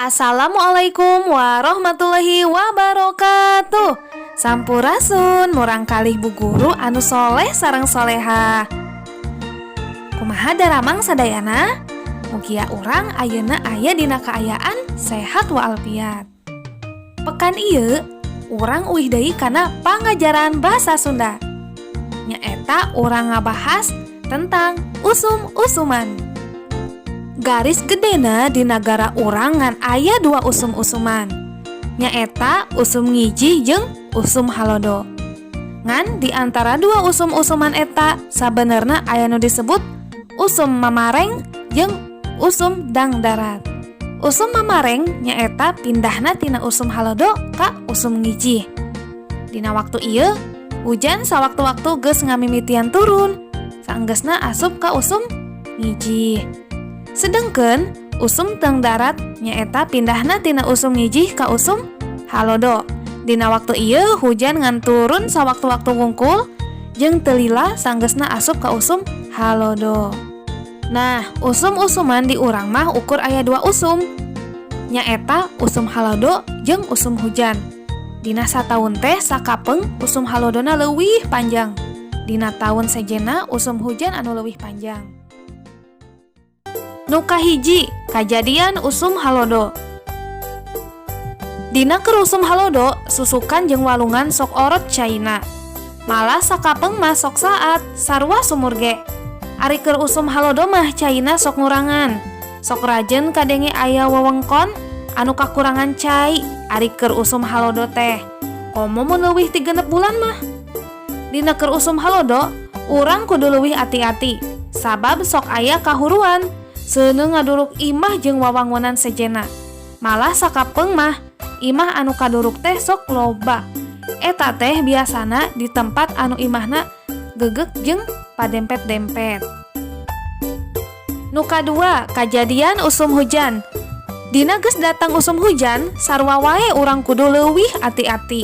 Assalamualaikum warahmatullahi wabarakatuh. Sampurasun murang kalih bu guru anu soleh sareng soleha. Kumaha daramang sadayana? Mugia urang ayeuna aya dina kaayaan sehat walafiat. Pekan ieu urang uih deui kana pangajaran basa Sunda. Nyaeta urang ngabahas tentang usum-usuman. Garis gedena di negara urang ngan aya dua usum-usuman. Nyaeta usum ngijih jeung usum halodo. Ngan di antara dua usum-usuman eta sabenerna aya nu disebut usum mamareng jeung usum dang darat. Usum mamareng nyaeta pindahna tina usum halodo ka usum ngijih. Dina waktu ieu hujan sawaktu-waktu geus ngamimitian turun, saenggeusna asup ka usum ngijih. Sedengkeun usum teng darat nyaeta pindahna tina usum ngijih ka usum halodo. Dina waktu ieu hujan ngan turun sawaktu-waktu wungkul jeung teu lila saenggeusna asup ka usum halodo. Nah, usum-usuman di urang mah ukur aya dua usum. Nyaeta usum halodo jeung usum hujan. Dina sataun teh sakapeung usum halodona leuwih panjang. Dina taun sejena usum hujan anu leuwih panjang. Nu kahiji, kajadian usum halodo. Dina keur usum halodo, susukan jeung walungan sok orot caina. Malah sakapeung mah sok saat, sarua sumur ge. Ari keur usum halodo mah caina sok ngurangan. Sok rajeun kadenge aya wewengkon anu kakurangan cai ari keur usum halodo teh. Komo mun leuwih 3 bulan mah. Dina keur usum halodo, urang kudu leuwih ati-ati, sabab sok aya kahuruan. Seuneu ngaduruk imah jeung wawangunan sejena. Malah sakapeung mah imah anu kaduruk teh sok loba. Eta teh biasana di tempat anu imahna geugeg jeung padempet-dempet. Nu kadua, kajadian usum hujan. Dina geus datang usum hujan, sarua wae urang kudu leuwih ati-ati.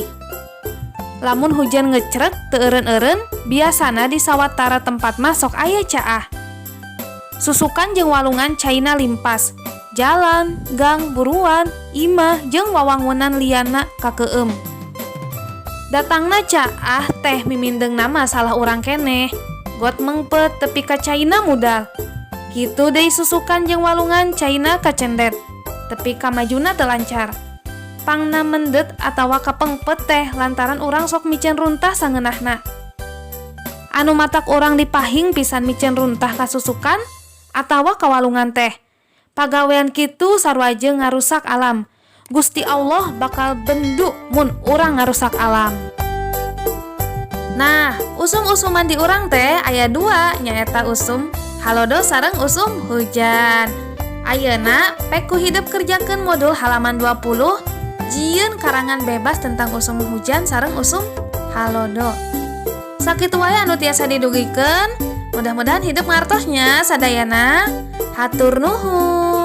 Lamun hujan ngecrek teu eureun-eureun, biasana di sawatara tempat mah sok aya caah. Susukan jeung walungan caina limpas. Jalan, gang, buruan, imah jeung wawangunan liana kakeueum. Datangna caah teh mimindeng nama salah urang keneh. Got mengpet tepi ka caina mudal. Kitu deui susukan jeung walungan caina kacendet. Tepi ka majuna teu lancar. Pangna mendet atawa kapengpet teh lantaran urang sok micen runtah sangeunahna. Anu matak urang dipahing pisan micen runtah kasusukan atawa kawalungan teh. Pagawean kitu sarua jeung ngarusak alam. Gusti Allah bakal bendu mun urang ngarusak alam. Nah, usum-usuman di urang teh aya dua, nyaeta usum halodo sareng usum hujan. Ayeuna pek ku hidup kerjakeun modul halaman 20 jieun karangan bebas tentang usum hujan sareng usum halodo. Sakitu wae anu tiasa didugikeun. Mudah-mudahan hidup ngartosnya sadayana. Hatur nuhun.